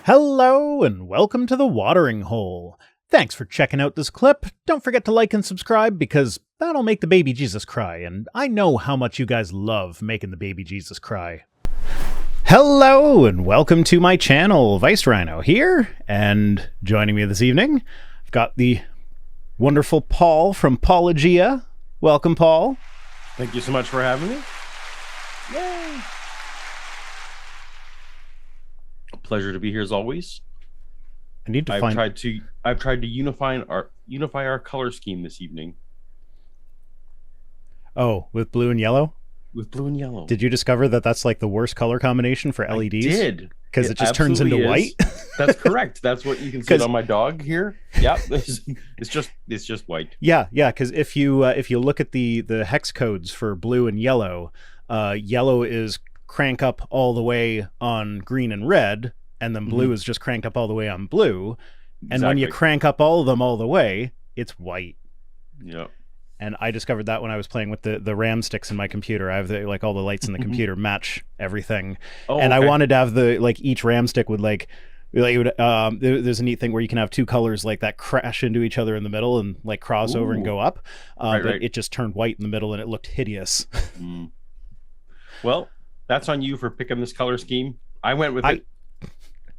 Hello and welcome to the watering hole. Thanks for checking out this clip. Don't forget to like and subscribe because that'll make the baby Jesus cry, and I know how much you guys love making the baby Jesus cry. Hello and welcome to my channel. Vice Rhino here, and joining me this evening, I've got the wonderful Paul from Paulogia. Welcome, Paul. Thank you so much for having me. Yay! Pleasure to be here as always. I've tried to unify our color scheme this evening. Oh, with blue and yellow? With blue and yellow. Did you discover that that's like the worst color combination for LEDs? I did. Because it just turns into white? That's correct. That's what you can see on my dog here. Yeah, it's just white. Yeah, because if you look at the hex codes for blue and yellow, yellow is crank up all the way on green and red, and then blue is just cranked up all the way on blue. And when you crank up all of them all the way, it's white. Yeah. And I discovered that when I was playing with the RAM sticks in my computer. I have like all the lights in the computer match everything. Oh, and okay. I wanted to have each RAM stick would there's a neat thing where you can have two colors like that crash into each other in the middle and like cross over and go up. But it just turned white in the middle and it looked hideous. Well, that's on you for picking this color scheme. I went with it.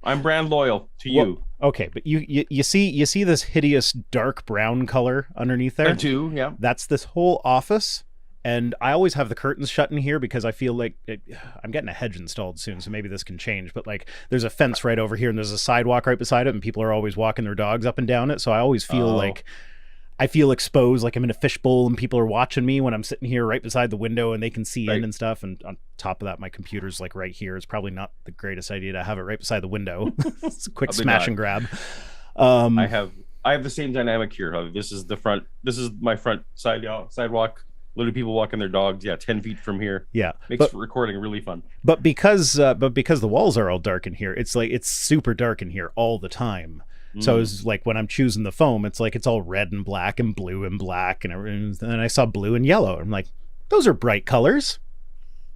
I'm brand loyal to you. Okay, but you see this hideous dark brown color underneath there? I do, yeah. That's this whole office, and I always have the curtains shut in here because I feel like I'm getting a hedge installed soon, so maybe this can change. But like, there's a fence right over here, and there's a sidewalk right beside it, and people are always walking their dogs up and down it. So I always feel like I feel exposed, like I'm in a fishbowl and people are watching me when I'm sitting here right beside the window and they can see in and stuff. And on top of that, my computer's like right here. It's probably not the greatest idea to have it right beside the window. It's a quick smash and grab. I have the same dynamic here. This is my front sidewalk. Literally people walking their dogs. Yeah, 10 feet from here. Yeah, makes recording really fun. But because the walls are all dark in here, it's super dark in here all the time. So it's like when I'm choosing the foam, it's like it's all red and black and blue and black and everything. And I saw blue and yellow. I'm like, those are bright colors.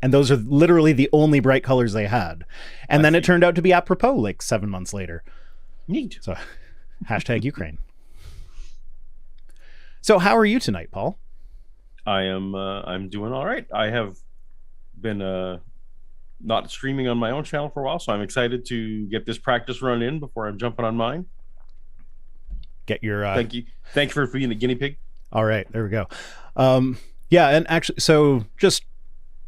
And those are literally the only bright colors they had. And then it turned out to be apropos like 7 months later. Neat. So hashtag Ukraine. So how are you tonight, Paul? I'm doing all right. I have been not streaming on my own channel for a while, so I'm excited to get this practice run in before I'm jumping on mine. Get your thank you for being the guinea pig. All right, there we go. Yeah, and actually, so just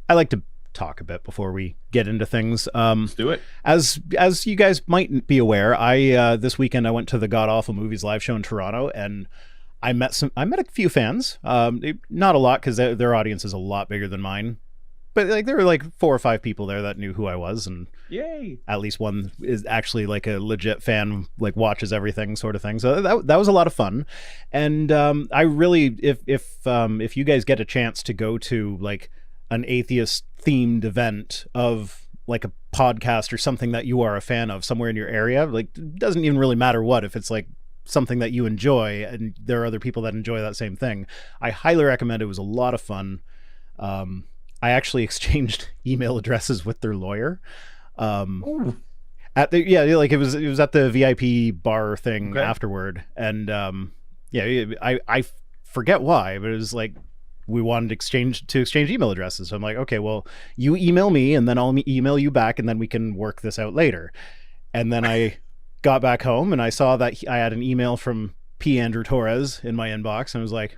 I like to talk a bit before we get into things. Let's do it. As you guys might be aware, I this weekend I went to the God Awful Movies live show in Toronto, and I met a few fans. Not a lot because their audience is a lot bigger than mine. But like there were like 4 or 5 people there that knew who I was, and yay! At least one is actually like a legit fan, like watches everything, sort of thing. So that was a lot of fun, and I really, if you guys get a chance to go to like an atheist themed event of like a podcast or something that you are a fan of somewhere in your area, like it doesn't even really matter what, if it's like something that you enjoy and there are other people that enjoy that same thing, I highly recommend it. It was a lot of fun. I actually exchanged email addresses with their lawyer. At the like it was at the VIP bar thing afterward, and I forget why, but it was like we wanted to exchange email addresses. So I'm like, okay, well, you email me, and then I'll email you back, and then we can work this out later. And then I got back home, and I saw that I had an email from P. Andrew Torres in my inbox, and I was like,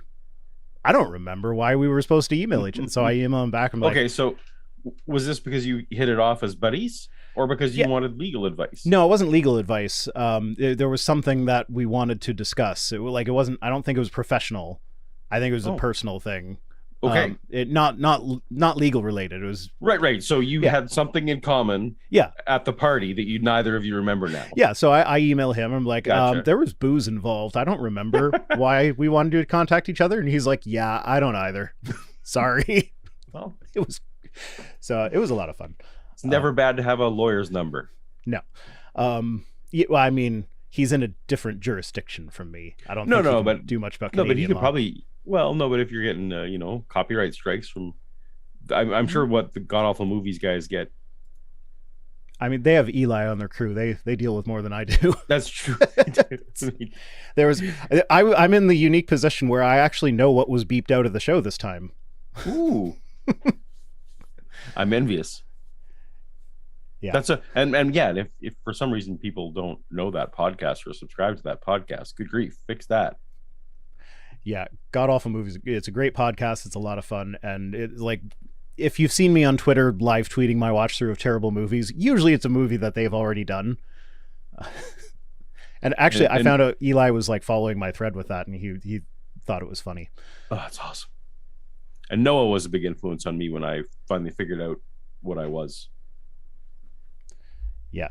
I don't remember why we were supposed to email each other. So I emailed him back. I'm like, okay, so was this because you hit it off as buddies, or because you wanted legal advice? No, it wasn't legal advice. There was something that we wanted to discuss. It wasn't. I don't think it was professional. I think it was a personal thing. Okay, not legal related. It was right. So you had something in common. At the party that neither of you remember now. Yeah. So I email him. I'm like, Gotcha. There was booze involved. I don't remember why we wanted to contact each other. And he's like, yeah, I don't either. Sorry. Well, it was a lot of fun. It's never bad to have a lawyer's number. No. Well, I mean, he's in a different jurisdiction from me. I don't think he can do much about Canadian but he could law. probably. Well, no, but if you're getting, copyright strikes from, I'm sure what the God Awful Movies guys get. I mean, they have Eli on their crew. They deal with more than I do. That's true. There was I'm in the unique position where I actually know what was beeped out of the show this time. Ooh. I'm envious. Yeah. That's and yeah, if for some reason people don't know that podcast or subscribe to that podcast, good grief, fix that. Yeah, God Awful Movies. It's a great podcast. It's a lot of fun, and it's like, if you've seen me on Twitter live tweeting my watch through of terrible movies, usually it's a movie that they've already done. And actually, I found out Eli was like following my thread with that, and he thought it was funny. Oh, that's awesome. And Noah was a big influence on me when I finally figured out what I was. Yeah,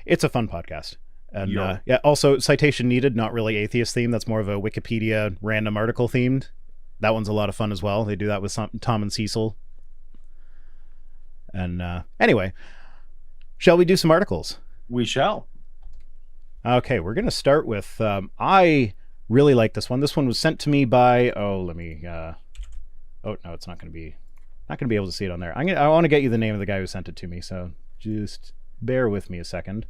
it's a fun podcast. And yeah, also citation needed, not really atheist themed. That's more of a Wikipedia random article themed. That one's a lot of fun as well. They do that with Tom and Cecil. And anyway, shall we do some articles? We shall. Okay, we're going to start with, I really like this one. This one was sent to me by, oh no, it's not going to be able to see it on there. I want to get you the name of the guy who sent it to me, so just bear with me a second.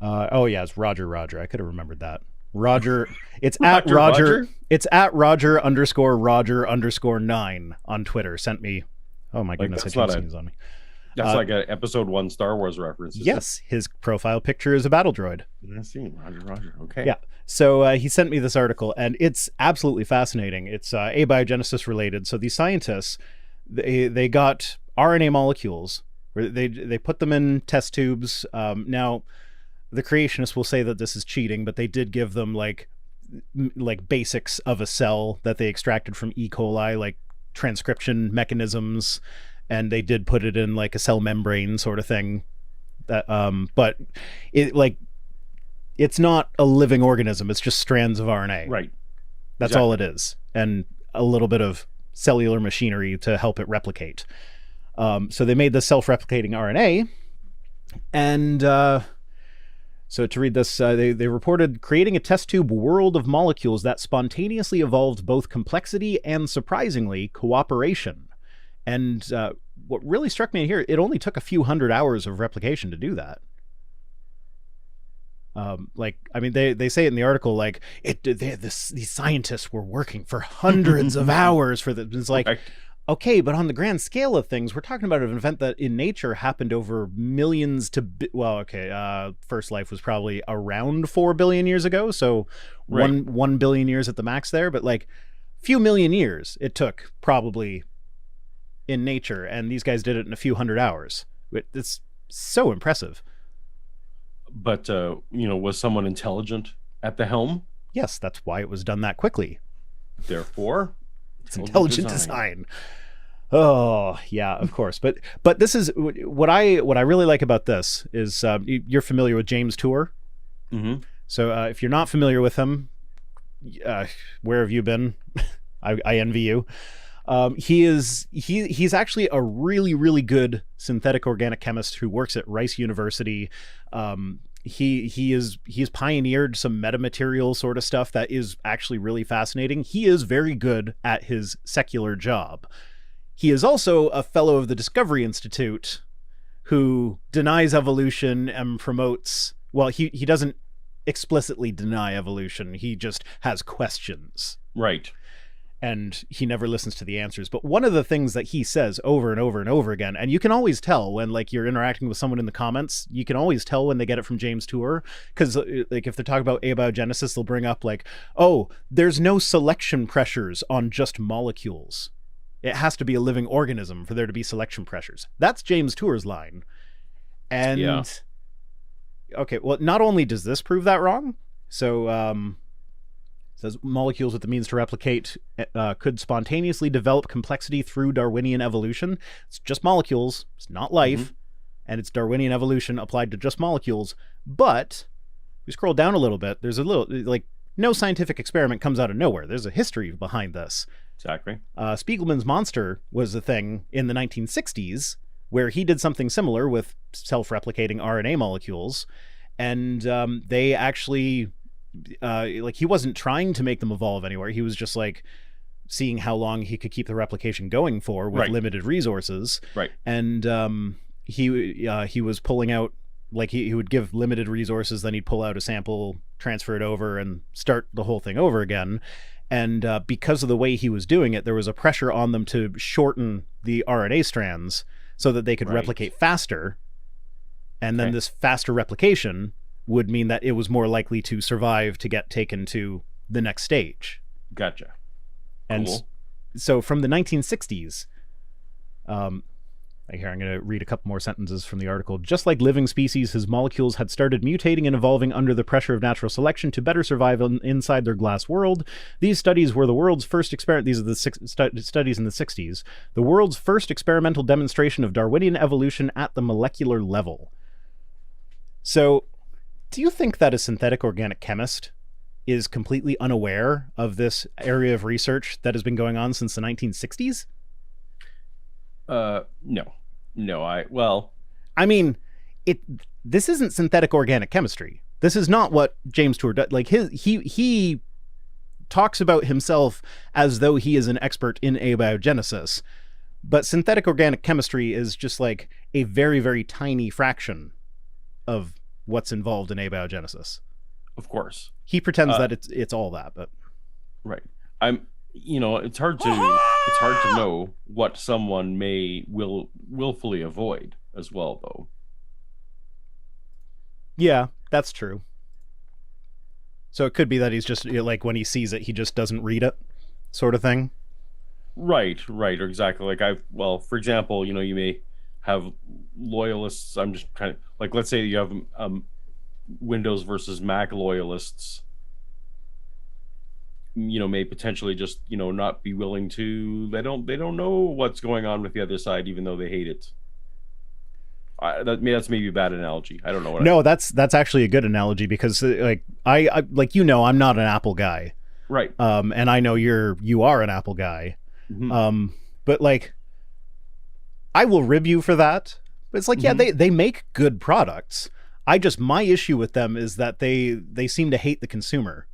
Oh yeah, it's Roger. I could have remembered that. Roger. It's at Roger. It's at Roger_Roger_9 on Twitter. Sent me. Oh my goodness, I can't see on me. That's like an episode 1 Star Wars reference. Yes, his profile picture is a battle droid. I see. Roger. Okay. Yeah. So he sent me this article, and it's absolutely fascinating. It's abiogenesis related. So these scientists, they got RNA molecules. They put them in test tubes. Now, the creationists will say that this is cheating, but they did give them like basics of a cell that they extracted from E. coli, like transcription mechanisms, and they did put it in like a cell membrane sort of thing. That but it's not a living organism. It's just strands of RNA. Right. That's all it is, and a little bit of cellular machinery to help it replicate. So they made the self-replicating RNA, and so to read this, they reported creating a test tube world of molecules that spontaneously evolved both complexity and, surprisingly, cooperation. And what really struck me here, it only took a few hundred hours of replication to do that. They say it in the article, like these scientists were working for hundreds of hours for the. It's like, okay, but on the grand scale of things, we're talking about an event that in nature happened over millions to first life was probably around 4 billion years ago, so right. 1 billion years at the max there, but like few million years it took probably in nature, and these guys did it in a few hundred hours. It's so impressive. But was someone intelligent at the helm? Yes, that's why it was done that quickly. Therefore, it's intelligent design. Oh yeah, of course. But this is what I really like about this is you're familiar with James Tour. Mm-hmm. So if you're not familiar with him, where have you been? I envy you. He's actually a really, really good synthetic organic chemist who works at Rice University. He's pioneered some metamaterial sort of stuff that is actually really fascinating. He is very good at his secular job. He is also a fellow of the Discovery Institute who denies evolution and promotes, well, he doesn't explicitly deny evolution. He just has questions. Right. And he never listens to the answers. But one of the things that he says over and over and over again, and you can always tell when like you're interacting with someone in the comments, you can always tell when they get it from James Tour, because like if they're talking about abiogenesis, they'll bring up like, oh, there's no selection pressures on just molecules. It has to be a living organism for there to be selection pressures. That's James Tour's line. And yeah. Okay, well, not only does this prove that wrong, so says molecules with the means to replicate could spontaneously develop complexity through Darwinian evolution. It's just molecules. It's not life. Mm-hmm. And it's Darwinian evolution applied to just molecules. But we scroll down a little bit. There's a little, like, no scientific experiment comes out of nowhere. There's a history behind this. Exactly. Spiegelman's monster was a thing in the 1960s where he did something similar with self-replicating RNA molecules. And they actually... he wasn't trying to make them evolve anywhere. He was just like seeing how long he could keep the replication going for with right. limited resources. Right. And he was pulling out, like he would give limited resources, then he'd pull out a sample, transfer it over, and start the whole thing over again. And because of the way he was doing it, there was a pressure on them to shorten the RNA strands so that they could replicate faster. And then this faster replication would mean that it was more likely to survive to get taken to the next stage. Gotcha. And so from the 1960s, here, I'm going to read a couple more sentences from the article. Just like living species, his molecules had started mutating and evolving under the pressure of natural selection to better survive inside their glass world. These studies were the world's first experiment. These are the studies in the 60s. The world's first experimental demonstration of Darwinian evolution at the molecular level. So, do you think that a synthetic organic chemist is completely unaware of this area of research that has been going on since the 1960s? No, I mean, this isn't synthetic organic chemistry. This is not what James Tour does. Like he talks about himself as though he is an expert in abiogenesis, but synthetic organic chemistry is just like a very, very tiny fraction of what's involved in abiogenesis. Of course. He pretends that it's all that, but right. It's hard to know what someone will willfully avoid as well, though. Yeah, that's true. So it could be that he's just like, when he sees it, he just doesn't read it, sort of thing. Right, or exactly. Like for example, you may have loyalists. I'm just trying to, like, let's say you have Windows versus Mac loyalists. May potentially just not be willing to. They don't know what's going on with the other side, even though they hate it. That's maybe a bad analogy. I don't know. No, that's actually a good analogy, because like I I'm not an Apple guy, right? And I know you are an Apple guy, but like I will rib you for that. But it's like, yeah, they make good products. My issue with them is that they seem to hate the consumer.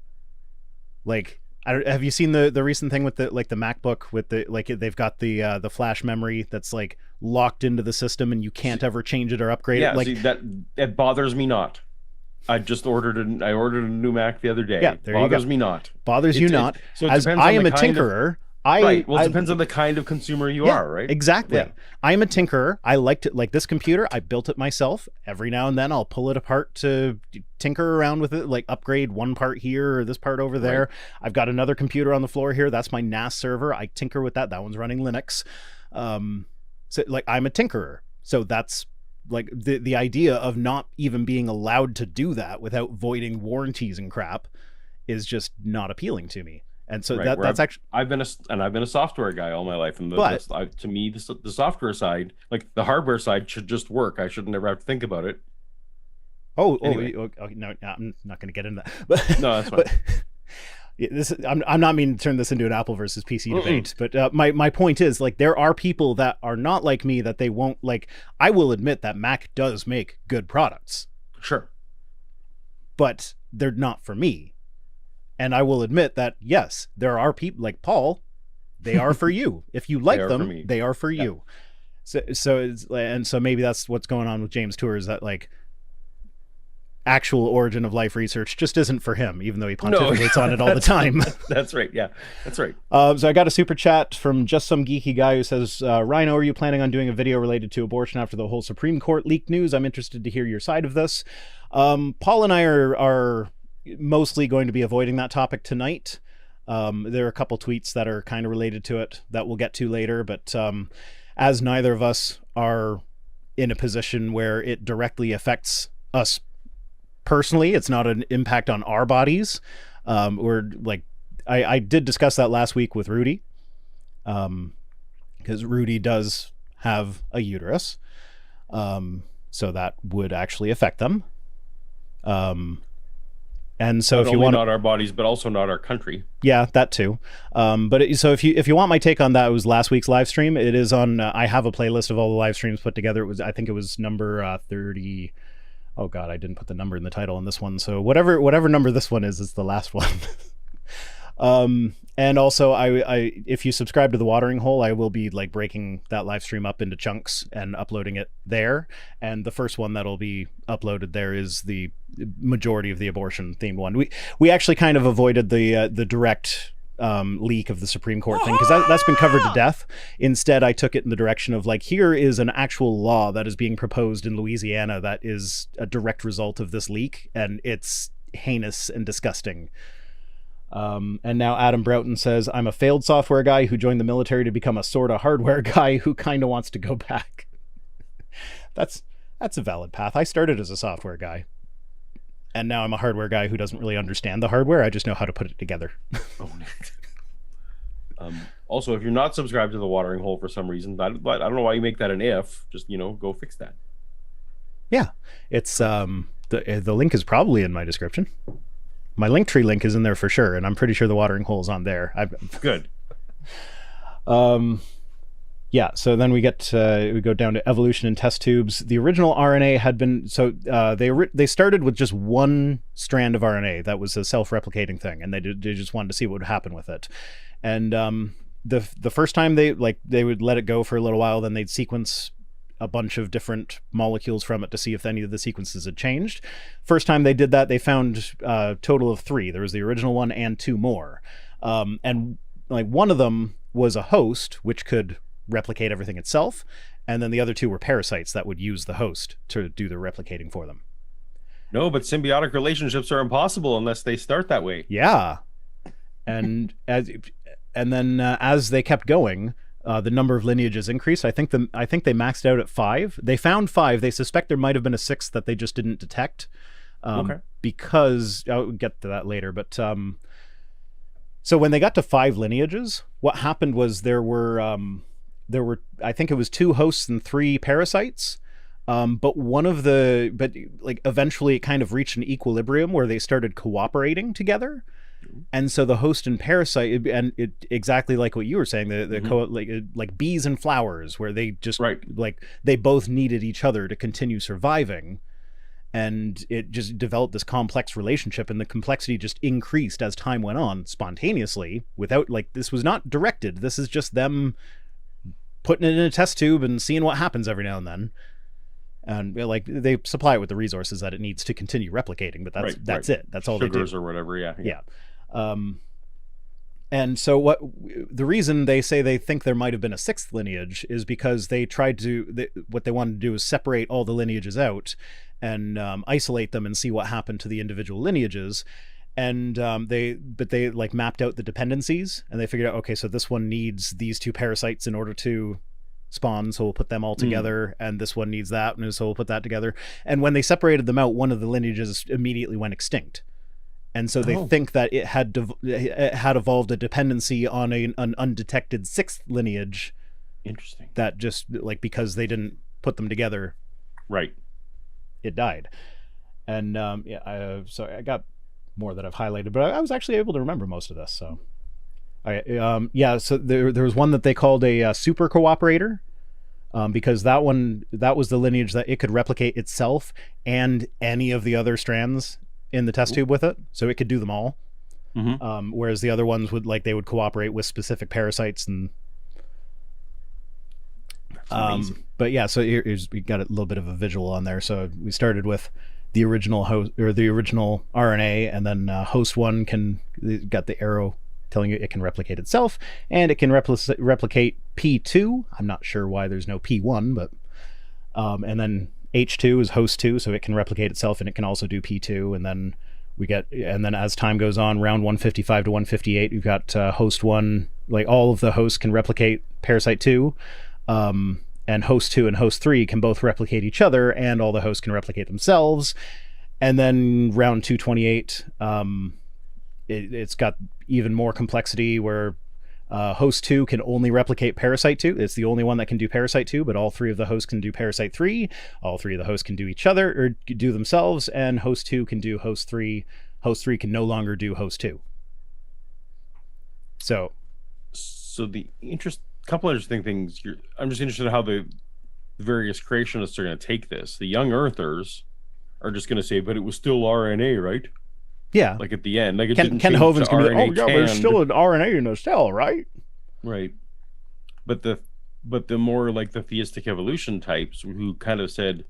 Like, have you seen the recent thing with the MacBook with they've got the flash memory that's like locked into the system and you can't ever change it or upgrade it? Like, see, that bothers me not. I ordered a new Mac the other day. Yeah, there you go. Bothers me not. Bothers you not. So it as depends I on am the a kind tinkerer. Right. Well, it depends on the kind of consumer you are, right? Exactly. Yeah. I'm a tinkerer. I like to, like, this computer, I built it myself. Every now and then I'll pull it apart to tinker around with it, like upgrade one part here or this part over there. Right. I've got another computer on the floor here. That's my NAS server. I tinker with that. That one's running Linux. So like, I'm a tinkerer. So that's like the idea of not even being allowed to do that without voiding warranties and crap is just not appealing to me. And so that's actually I've been a software guy all my life, and to me the software side, like the hardware side, should just work. I should never have to think about it. Anyway. No, I'm not going to get into that. But no, that's fine. But I'm not meaning to turn this into an Apple versus PC debate, but my point is, like, there are people that are not like me that they won't like. I will admit that Mac does make good products, sure, but they're not for me. And I will admit that, yes, there are people like Paul, they are for you. If you like them, they are for you. So maybe that's what's going on with James Tour, is that like actual origin of life research just isn't for him, even though he pontificates on it all the time. That's right. Yeah, that's right. So I got a super chat from just some geeky guy who says, Rhino, are you planning on doing a video related to abortion after the whole Supreme Court leak news? I'm interested to hear your side of this. Paul and I are mostly going to be avoiding that topic tonight. There are a couple tweets that are kind of related to it that we'll get to later, but as neither of us are in a position where it directly affects us personally, it's not an impact on our bodies. We're like, I did discuss that last week with Rudy, because Rudy does have a uterus, so that would actually affect them. And so if you want, not our bodies, but also not our country. Yeah, that too. So if you want my take on that, it was last week's live stream. It is on. I have a playlist of all the live streams put together. I think it was number 30. Oh God, I didn't put the number in the title on this one. So whatever number this one is the last one. And also, if you subscribe to the Watering Hole, I will be like breaking that live stream up into chunks and uploading it there. And the first one that'll be uploaded there is the majority of the abortion themed one. We actually kind of avoided the direct leak of the Supreme Court thing because that's been covered to death. Instead, I took it in the direction of like, here is an actual law that is being proposed in Louisiana that is a direct result of this leak, and it's heinous and disgusting. And now Adam Broughton says, I'm a failed software guy who joined the military to become a sort of hardware guy who kind of wants to go back. That's a valid path. I started as a software guy, and now I'm a hardware guy who doesn't really understand the hardware. I just know how to put it together. Also, if you're not subscribed to the Watering Hole for some reason, I don't know why you make that an if. Just, go fix that. Yeah, it's the link is probably in my description. My Linktree link is in there for sure, and I'm pretty sure the Watering Hole is on there. Good. Yeah, so then we go down to evolution and test tubes. The original RNA had been they started with just one strand of RNA that was a self-replicating thing, and they just wanted to see what would happen with it. And the first time they would let it go for a little while, then they'd sequence a bunch of different molecules from it to see if any of the sequences had changed. First time they did that, they found a total of 3. There was the original one and 2 more. And like one of them was a host, which could replicate everything itself. And then the other 2 were parasites that would use the host to do the replicating for them. No, but symbiotic relationships are impossible unless they start that way. Yeah. And then as they kept going, the number of lineages increased. I think they maxed out at 5. They found 5. They suspect there might have been a 6th that they just didn't detect. Okay. Because I'll get to that later. But so when they got to 5 lineages, what happened was there were I think it was 2 hosts and 3 parasites. But eventually it kind of reached an equilibrium where they started cooperating together. And so the host and parasite, and it exactly like what you were saying, like bees and flowers, where they just they both needed each other to continue surviving, and it just developed this complex relationship, and the complexity just increased as time went on, spontaneously, without this was not directed. This is just them putting it in a test tube and seeing what happens every now and then. And they supply it with the resources that it needs to continue replicating, but that's it. That's all Sugars they do. Sugars or whatever, yeah. And so the reason they say they think there might have been a 6th lineage is because they tried to, what they wanted to do is separate all the lineages out and isolate them and see what happened to the individual lineages. And they mapped out the dependencies, and they figured out, okay, so this one needs these 2 parasites in order to spawn, so we'll put them all together, and this one needs that, and so we'll put that together. And when they separated them out, one of the lineages immediately went extinct. And so they think that it had evolved a dependency on an undetected 6th lineage. Interesting. That just because they didn't put them together, right, it died. And so I got more that I've highlighted, but I was actually able to remember most of this. So so there was one that they called a Supercooperator, because that was the lineage that it could replicate itself and any of the other strands in the test tube with it, so it could do them all. Whereas the other ones would they would cooperate with specific parasites and but yeah, so here's we got a little bit of a visual on there. So we started with the original host, or the original RNA, and then host 1 got the arrow telling you it can replicate itself, and it can replicate P2. I'm not sure why there's no P1, but and then H2 is host 2, so it can replicate itself, and it can also do P2. And then as time goes on, round 155 to 158, we've got host 1, all of the hosts can replicate parasite 2, and host 2 and host 3 can both replicate each other, and all the hosts can replicate themselves. And then round 228, it's got even more complexity, where host 2 can only replicate parasite 2. It's the only one that can do parasite 2, but all 3 of the hosts can do parasite 3. All 3 of the hosts can do each other, or do themselves, and host 2 can do host 3. Host 3 can no longer do host 2. So the couple interesting things here. I'm just interested in how the various creationists are going to take this. The young earthers are just going to say, but it was still RNA, right? Yeah. Like at the end, like it Ken didn't change Hovind's to going to be, RNA oh, yeah, there's canned. still an RNA in a cell, right? Right. But the more like the theistic evolution types who kind of said,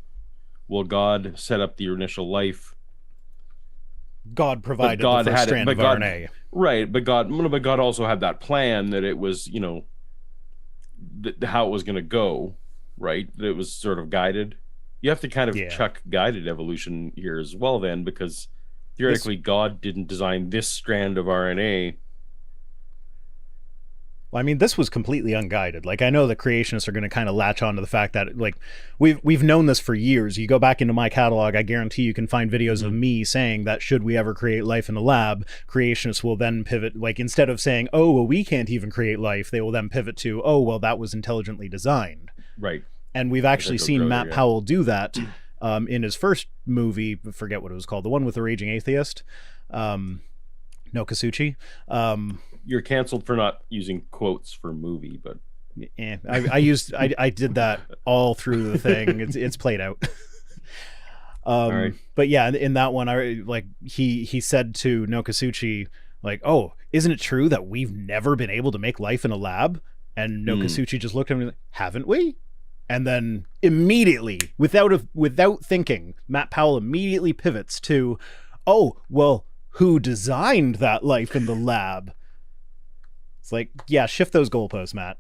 well, God set up the initial life, God but provided the God first had it, strand but of God, RNA. right, but God also had that plan that it was, you know, how it was going to go, right? That it was sort of guided. You have to kind of Yeah. chuck guided evolution here as well, then, because This, theoretically, God didn't design this strand of RNA. well, I mean, this was completely unguided. Like, I know the creationists are going to kind of latch on to the fact that, like, we've known this for years. You go back into my catalog, I guarantee you can find videos of me saying that should we ever create life in the lab, creationists will then pivot, like, instead of saying, oh, well, we can't even create life, they will then pivot to, oh, well, that was intelligently designed. Right. And we've actually seen earlier, Matt yeah. Powell do that in his first movie, I forget what it was called, the one with the raging atheist, No Kasuchi. You're canceled for not using quotes for movie, but I did that all through the thing. It's played out. all right. But yeah, in that one, he said to No Kasuchi, like, oh, isn't it true that we've never been able to make life in a lab? And No Kasuchi just looked at him like, haven't we? And then immediately, without thinking, Matt Powell immediately pivots to, oh, well, who designed that life in the lab? It's like, yeah, shift those goalposts, Matt.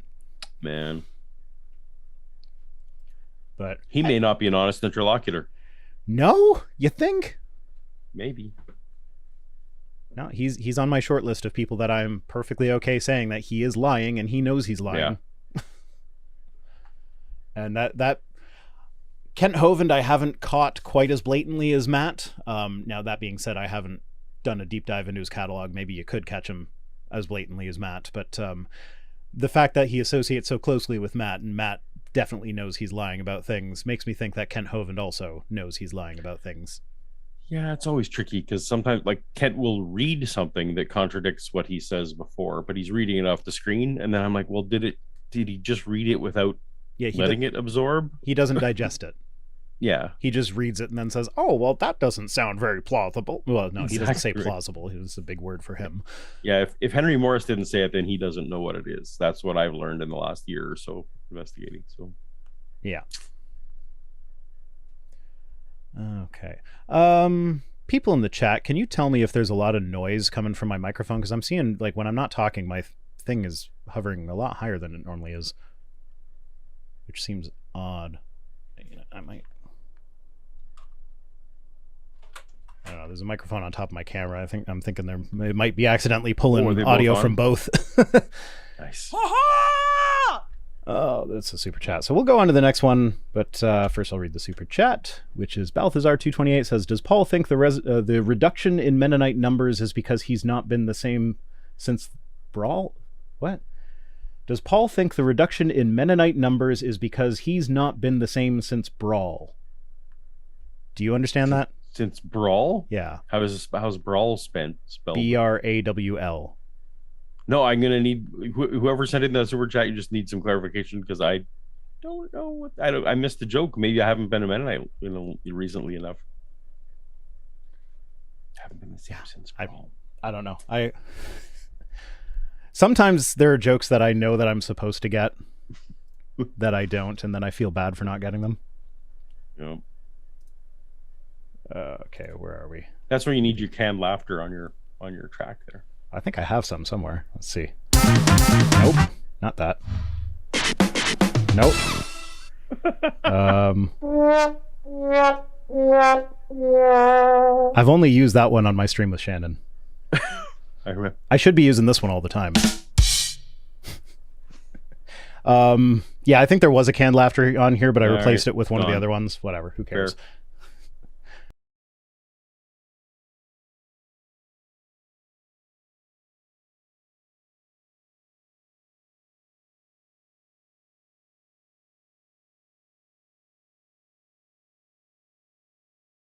Man. But he may not be an honest interlocutor. No, you think? Maybe. No, he's on my short list of people that I'm perfectly okay saying that he is lying and he knows he's lying. Yeah. And that Kent Hovind I haven't caught quite as blatantly as Matt. Now that being said, I haven't done a deep dive into his catalog. Maybe you could catch him as blatantly as Matt, but the fact that he associates so closely with Matt, and Matt definitely knows he's lying about things, makes me think that Kent Hovind also knows he's lying about things. Yeah, it's always tricky because sometimes, like, Kent will read something that contradicts what he says before, but he's reading it off the screen, and then I'm like, well, did he just read it without letting it absorb? He doesn't digest it. Yeah. He just reads it and then says, oh, well, that doesn't sound very plausible. Well, no, he doesn't say Exactly. plausible. It was a big word for him. Yeah, if Henry Morris didn't say it, then he doesn't know what it is. That's what I've learned in the last year or so investigating. So, yeah. Okay. People in the chat, can you tell me if there's a lot of noise coming from my microphone? Because I'm seeing, like, when I'm not talking, my thing is hovering a lot higher than it normally is, which seems odd. I might... I don't know. There's a microphone on top of my camera. I'm thinking it might be accidentally pulling audio from both. Nice. Oh, that's a super chat. So we'll go on to the next one, but first I'll read the super chat, which is Balthazar228 says, does Paul think the reduction in Mennonite numbers is because he's not been the same since Brawl? What? Does Paul think the reduction in Mennonite numbers is because he's not been the same since Brawl? Do you understand that? Since Brawl? Yeah. How's Brawl spelled? BRAWL. No, I'm gonna need whoever sent in the super chat. You just need some clarification because I don't know what I missed the joke. Maybe I haven't been a Mennonite, recently enough. I haven't been the same since Brawl. I don't know. Sometimes there are jokes that I know that I'm supposed to get that I don't, and then I feel bad for not getting them. Yep. Okay, where are we? That's where you need your canned laughter on your track there. I think I have some somewhere. Let's see. Nope, not that. Nope. I've only used that one on my stream with Shannon. I remember. I should be using this one all the time. Yeah, I think there was a canned laughter on here, but I replaced it with one of the other ones. Whatever, who cares?